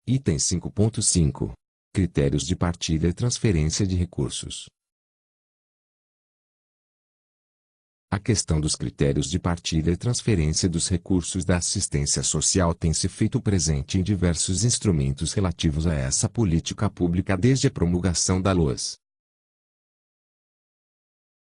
Item 5.5. Critérios de partilha e transferência de recursos. A questão dos critérios de partilha e transferência dos recursos da assistência social tem se feito presente em diversos instrumentos relativos a essa política pública desde a promulgação da LOAS.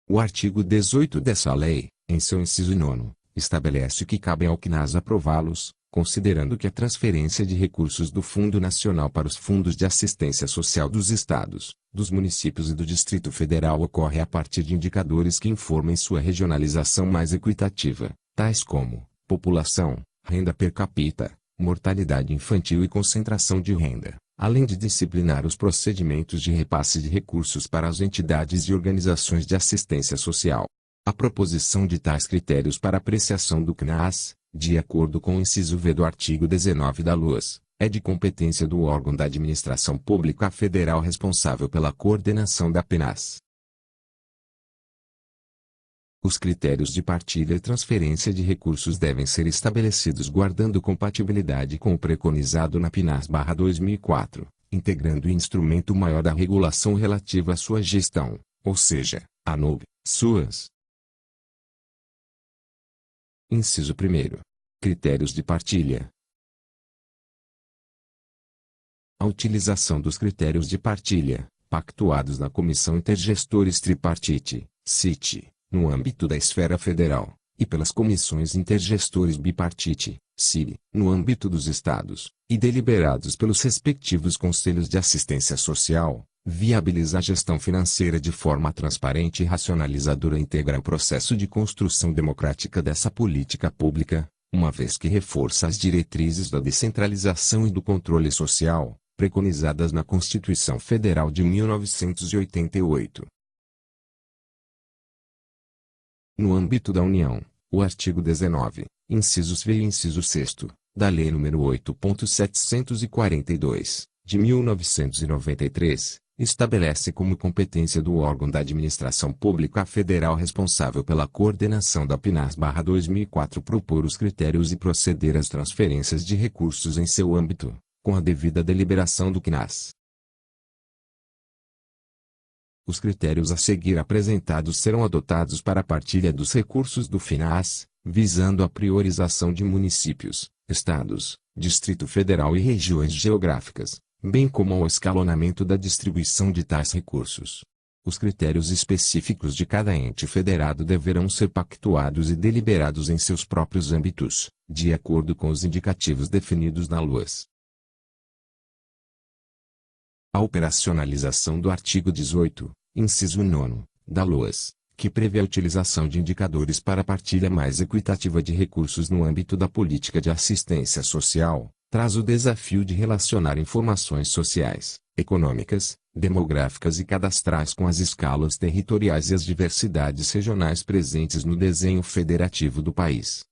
O artigo 18 dessa lei, em seu inciso 9, estabelece que cabe ao CNAS aprová-los, considerando que a transferência de recursos do Fundo Nacional para os fundos de assistência social dos estados, dos municípios e do Distrito Federal ocorre a partir de indicadores que informem sua regionalização mais equitativa, tais como população, renda per capita, mortalidade infantil e concentração de renda, além de disciplinar os procedimentos de repasse de recursos para as entidades e organizações de assistência social. A proposição de tais critérios para apreciação do CNAS, de acordo com o inciso V do artigo 19 da LOAS, é de competência do órgão da administração pública federal responsável pela coordenação da PNAS. Os critérios de partilha e transferência de recursos devem ser estabelecidos guardando compatibilidade com o preconizado na PNAS/2004, integrando o instrumento maior da regulação relativa à sua gestão, ou seja, a NUB, suas. Inciso 1. Critérios de partilha. A utilização dos critérios de partilha, pactuados na Comissão Intergestores Tripartite, CIT, no âmbito da esfera federal, e pelas Comissões Intergestores Bipartite, CIB, no âmbito dos estados, e deliberados pelos respectivos Conselhos de Assistência Social, viabiliza a gestão financeira de forma transparente e racionalizadora e integra o processo de construção democrática dessa política pública, uma vez que reforça as diretrizes da descentralização e do controle social, preconizadas na Constituição Federal de 1988. No âmbito da União, o artigo 19, incisos V e inciso 6º, da Lei nº 8.742, de 1993, estabelece como competência do órgão da administração pública federal responsável pela coordenação da PNAS/2004 propor os critérios e proceder às transferências de recursos em seu âmbito, com a devida deliberação do CNAS. Os critérios a seguir apresentados serão adotados para a partilha dos recursos do FNAS, visando a priorização de municípios, estados, Distrito Federal e regiões geográficas, bem como ao escalonamento da distribuição de tais recursos. Os critérios específicos de cada ente federado deverão ser pactuados e deliberados em seus próprios âmbitos, de acordo com os indicativos definidos na LOAS. A operacionalização do artigo 18, inciso 9, da LOAS, que prevê a utilização de indicadores para a partilha mais equitativa de recursos no âmbito da política de assistência social, traz o desafio de relacionar informações sociais, econômicas, demográficas e cadastrais com as escalas territoriais e as diversidades regionais presentes no desenho federativo do país.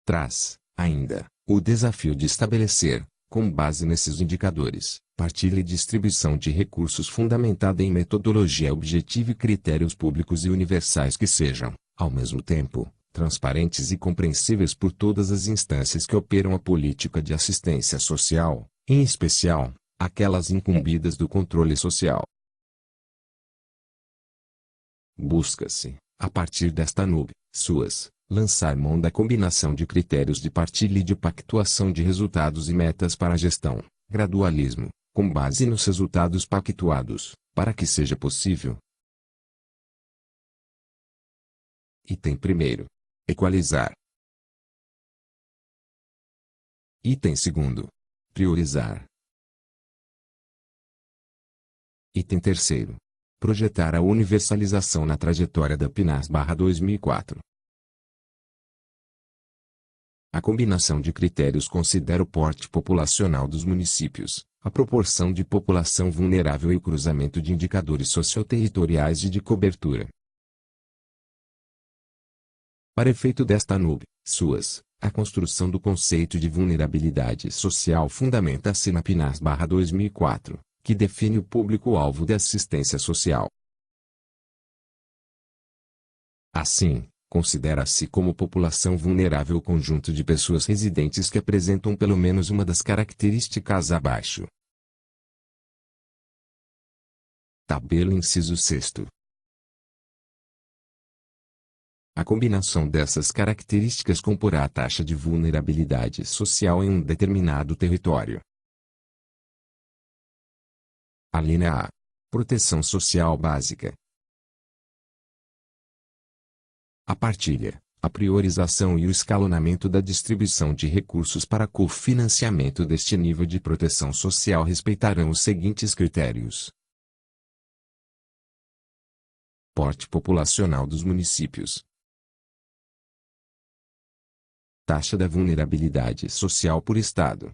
Traz, ainda, o desafio de estabelecer, com base nesses indicadores, partilha e distribuição de recursos fundamentada em metodologia objetiva e critérios públicos e universais que sejam, ao mesmo tempo, transparentes e compreensíveis por todas as instâncias que operam a política de assistência social, em especial, aquelas incumbidas do controle social. Busca-se, a partir desta NUB, suas, lançar mão da combinação de critérios de partilha e de pactuação de resultados e metas para a gestão, gradualismo, com base nos resultados pactuados, para que seja possível. Item 1. Equalizar. Item 2. Priorizar. Item 3. Projetar a universalização na trajetória da PNAS/2004. A combinação de critérios considera o porte populacional dos municípios, a proporção de população vulnerável e o cruzamento de indicadores socioterritoriais e de cobertura. Para efeito desta NUB, suas, a construção do conceito de vulnerabilidade social fundamenta-se na PNAS/2004, que define o público-alvo da assistência social. Assim, Considera-se como população vulnerável o conjunto de pessoas residentes que apresentam pelo menos uma das características abaixo. Tabela inciso 6º. A combinação dessas características comporá a taxa de vulnerabilidade social em um determinado território. A linha A. Proteção social básica. A partilha, a priorização e o escalonamento da distribuição de recursos para cofinanciamento deste nível de proteção social respeitarão os seguintes critérios. Porte populacional dos municípios. Taxa da vulnerabilidade social por estado.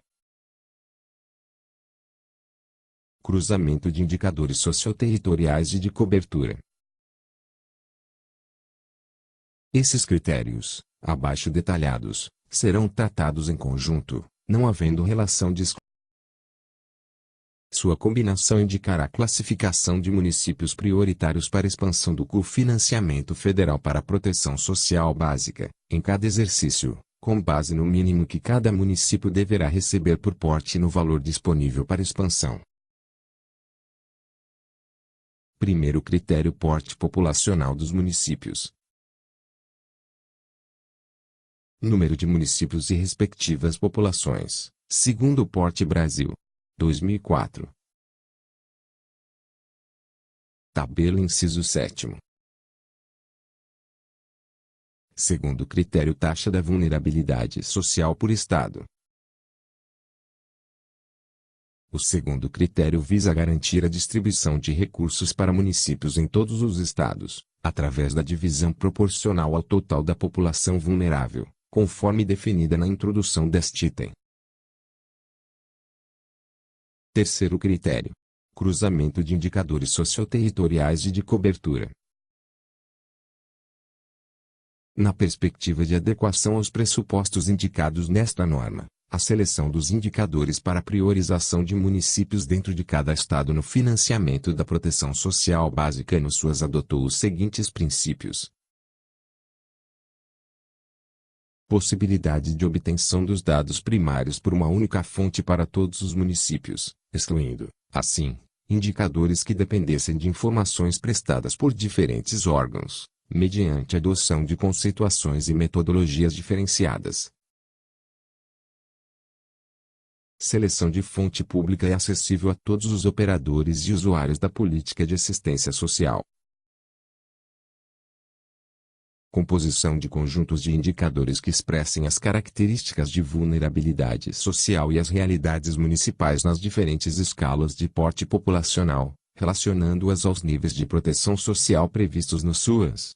Cruzamento de indicadores socioterritoriais e de cobertura. Esses critérios, abaixo detalhados, serão tratados em conjunto, não havendo relação de exclusão. Sua combinação indicará a classificação de municípios prioritários para expansão do cofinanciamento federal para a proteção social básica, em cada exercício, com base no mínimo que cada município deverá receber por porte e no valor disponível para expansão. Primeiro critério: porte populacional dos municípios. Número de municípios e respectivas populações, segundo o Porte Brasil. 2004. Tabela inciso 7º. Segundo critério: taxa da vulnerabilidade social por estado. O segundo critério visa garantir a distribuição de recursos para municípios em todos os estados, através da divisão proporcional ao total da população vulnerável, conforme definida na introdução deste item. Terceiro critério: cruzamento de indicadores socioterritoriais e de cobertura. Na perspectiva de adequação aos pressupostos indicados nesta norma, a seleção dos indicadores para a priorização de municípios dentro de cada estado no financiamento da proteção social básica no SUAS adotou os seguintes princípios. Possibilidade de obtenção dos dados primários por uma única fonte para todos os municípios, excluindo, assim, indicadores que dependessem de informações prestadas por diferentes órgãos, mediante a adoção de conceituações e metodologias diferenciadas. Seleção de fonte pública e acessível a todos os operadores e usuários da política de assistência social. Composição de conjuntos de indicadores que expressem as características de vulnerabilidade social e as realidades municipais nas diferentes escalas de porte populacional, relacionando-as aos níveis de proteção social previstos no SUAS.